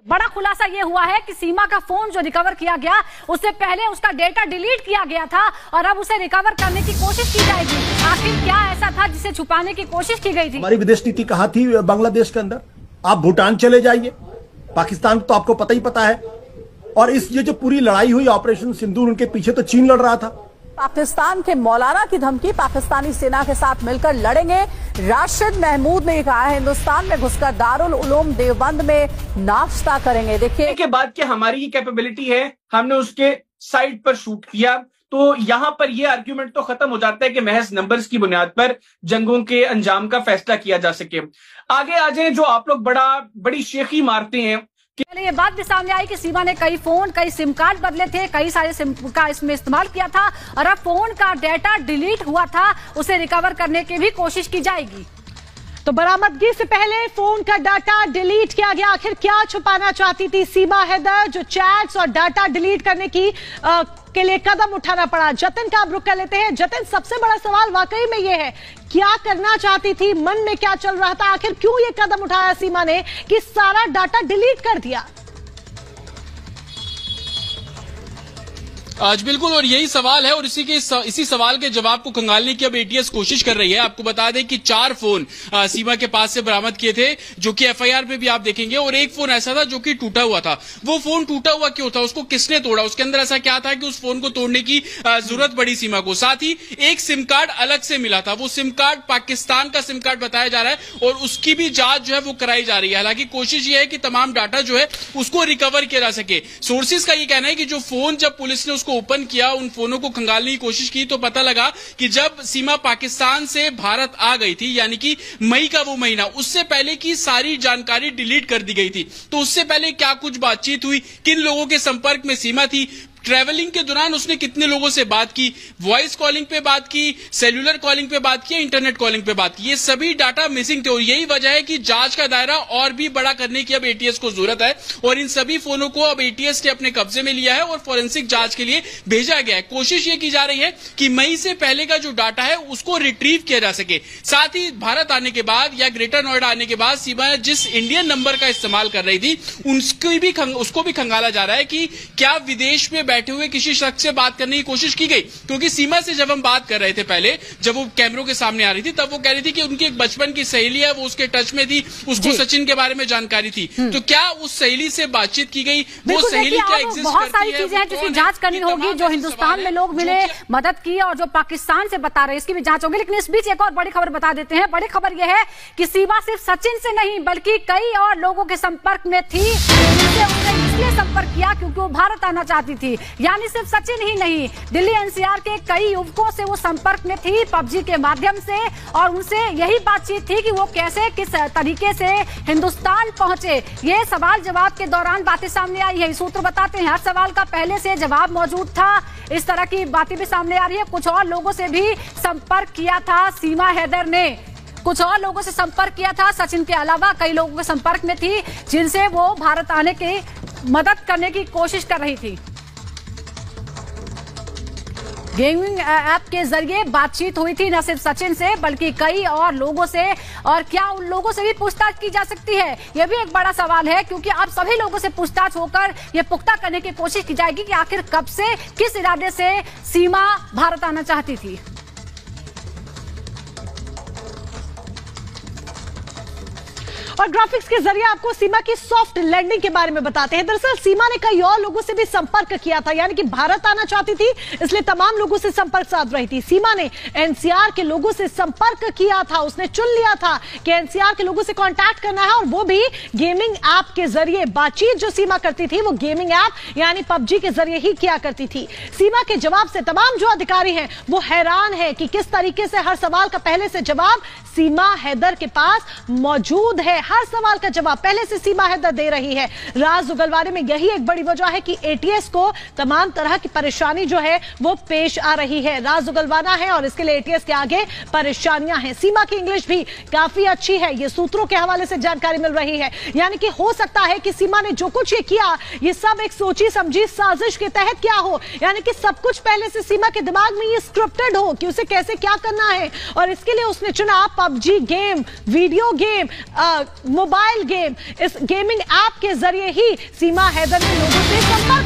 बड़ा खुलासा ये हुआ है कि सीमा का फोन जो रिकवर किया गया उससे पहले उसका डेटा डिलीट किया गया था और अब उसे रिकवर करने की कोशिश की जाएगी। आखिर क्या ऐसा था जिसे छुपाने की कोशिश की गई थी? हमारी विदेश नीति कहाँ थी बांग्लादेश के अंदर? आप भूटान चले जाइए, पाकिस्तान तो आपको पता ही पता है। और ये जो पूरी लड़ाई हुई ऑपरेशन सिंदूर, उनके पीछे तो चीन लड़ रहा था। पाकिस्तान के मौलाना की धमकी, पाकिस्तानी सेना के साथ मिलकर लड़ेंगे। राशिद महमूद ने कहा है हिंदुस्तान में घुसकर दारुल उलूम देवबंद में नाश्ता करेंगे। देखिए के बाद की हमारी ये कैपेबिलिटी है, हमने उसके साइड पर शूट किया, तो यहाँ पर ये आर्ग्यूमेंट तो खत्म हो जाता है कि महज नंबर्स की बुनियाद पर जंगों के अंजाम का फैसला किया जा सके। आगे आ जाए, जो आप लोग बड़ी शेखी मारते हैं। पहले ये बात भी सामने आई कि सीमा ने कई फोन, कई सिम कार्ड बदले थे, कई सारे सिम का इसमें इस्तेमाल किया था और अब फोन का डेटा डिलीट हुआ था, उसे रिकवर करने की भी कोशिश की जाएगी। तो बरामदगी से पहले फोन का डाटा डिलीट किया गया। आखिर क्या छुपाना चाहती थी सीमा हैदर, जो चैट्स और डाटा डिलीट करने के लिए कदम उठाना पड़ा? जतिन का आप रुख कर लेते हैं। जतिन, सबसे बड़ा सवाल वाकई में ये है, क्या करना चाहती थी, मन में क्या चल रहा था, आखिर क्यों ये कदम उठाया सीमा ने कि सारा डाटा डिलीट कर दिया? आज बिल्कुल, और यही सवाल है और इसी सवाल के जवाब को खंगालने की अब एटीएस कोशिश कर रही है। आपको बता दें कि 4 फोन सीमा के पास से बरामद किए थे, जो कि एफआईआर पे भी आप देखेंगे, और एक फोन ऐसा था जो कि टूटा हुआ था। वो फोन टूटा हुआ क्यों था, उसको किसने तोड़ा, उसके अंदर ऐसा क्या था कि उस फोन को तोड़ने की जरूरत पड़ी सीमा को? साथ ही एक सिम कार्ड अलग से मिला था, वो सिम कार्ड पाकिस्तान का सिम कार्ड बताया जा रहा है और उसकी भी जांच जो है वो कराई जा रही है। हालांकि कोशिश ये है कि तमाम डाटा जो है उसको रिकवर किया जा सके। सोर्सेज का ये कहना है कि जो फोन जब पुलिस ने को ओपन किया, उन फोनों को खंगालने की कोशिश की, तो पता लगा कि जब सीमा पाकिस्तान से भारत आ गई थी, यानी कि मई का वो महीना, उससे पहले की सारी जानकारी डिलीट कर दी गई थी। तो उससे पहले क्या कुछ बातचीत हुई, किन लोगों के संपर्क में सीमा थी, ट्रैवलिंग के दौरान उसने कितने लोगों से बात की, वॉइस कॉलिंग पे बात की, सेल्यूलर कॉलिंग पे बात की, इंटरनेट कॉलिंग पे बात की, ये सभी डाटा मिसिंग थे। और यही वजह है कि जांच का दायरा और भी बड़ा करने की अब एटीएस को जरूरत है और इन सभी फोनों को अब एटीएस ने अपने कब्जे में लिया है और फॉरेंसिक जांच के लिए भेजा गया है। कोशिश ये की जा रही है कि मई से पहले का जो डाटा है उसको रिट्रीव किया जा सके। साथ ही भारत आने के बाद या ग्रेटर नोएडा आने के बाद सीमा जिस इंडियन नंबर का इस्तेमाल कर रही थी, उसको भी खंगाला जा रहा है कि क्या विदेश में बैठे हुए किसी शख्स से बात करने की कोशिश की गई। क्योंकि सीमा से जब हम बात कर रहे थे पहले, जब वो कैमरों के सामने आ रही थी, तब वो कह रही थी कि उनकी एक बचपन की सहेली है, वो उसके टच में थी, उसको सचिन के बारे में जानकारी थी। तो क्या उस सहेली से बातचीत की गई? वो सहेली क्या एग्जिस्ट करती है? बहुत सारी चीजें हैं जिसकी जांच करनी होगी। जो हिंदुस्तान में लोग मिले, मदद की, और जो पाकिस्तान से बता रहे, इसकी भी जांच होगी। लेकिन इस बीच एक और बड़ी खबर बता देते हैं। बड़ी खबर यह है कि सीमा सिर्फ सचिन से नहीं बल्कि कई और लोगों के संपर्क में थी, जिससे उसने इसलिए संपर्क किया क्योंकि वो भारत आना चाहती थी। यानी सिर्फ सचिन ही नहीं, दिल्ली एनसीआर के कई युवकों से वो संपर्क में थी पबजी के माध्यम से, और उनसे यही बातचीत थी कि वो कैसे, किस तरीके से हिंदुस्तान पहुंचे। ये सवाल जवाब के दौरान बातें सामने आई है। सूत्र बताते हैं हर सवाल का पहले से जवाब मौजूद था। इस तरह की बातें भी सामने आ रही है। कुछ और लोगों से भी संपर्क किया था सीमा हैदर ने, कुछ और लोगों से संपर्क किया था। सचिन के अलावा कई लोगों के संपर्क में थी जिनसे वो भारत आने की मदद करने की कोशिश कर रही थी। गेमिंग ऐप के जरिए बातचीत हुई थी न सिर्फ सचिन से बल्कि कई और लोगों से। और क्या उन लोगों से भी पूछताछ की जा सकती है, यह भी एक बड़ा सवाल है, क्योंकि अब सभी लोगों से पूछताछ होकर यह पुख्ता करने की कोशिश की जाएगी कि आखिर कब से, किस इरादे से सीमा भारत आना चाहती थी। और ग्राफिक्स के जरिए आपको सीमा की सॉफ्ट लैंडिंग के बारे में बताते हैं। दरअसल सीमा ने कई और लोगों से भी संपर्क किया था, यानी कि भारत आना चाहती थी इसलिए तमाम लोगों से संपर्क साध रही थी। सीमा ने एनसीआर के लोगों से संपर्क किया था, उसने चुन लिया था कि एनसीआर के लोगों से कांटेक्ट करना है, और वो भी गेमिंग ऐप के जरिए। बातचीत जो सीमा करती थी वो गेमिंग ऐप यानी पबजी के जरिए ही किया करती थी। सीमा के जवाब से तमाम जो अधिकारी हैं वो हैरान है कि किस तरीके से हर सवाल का पहले से जवाब सीमा हैदर के पास मौजूद है। हर सवाल का जवाब पहले से सीमा हैदर दे रही है। राज उगलवाने में यही एक बड़ी वजह है कि एटीएस को तमाम तरह की परेशानी जो है वो पेश आ रही है। राज उगलवाना है और इसके लिए एटीएस के आगे परेशानियां हैं। सीमा की इंग्लिश भी काफी अच्छी है, ये सूत्रों के हवाले से जानकारी मिल रही है। यानी कि हो सकता है कि सीमा ने जो कुछ ये किया ये सब एक सोची समझी साजिश के तहत क्या हो, यानी कि सब कुछ पहले से सीमा के दिमाग में ये स्क्रिप्टेड हो कि उसे कैसे क्या करना है, और इसके लिए उसने चुना PUBG game, video game, mobile game. इस गेमिंग ऐप के जरिए ही सीमा हैदर ने लोगों से संपर्क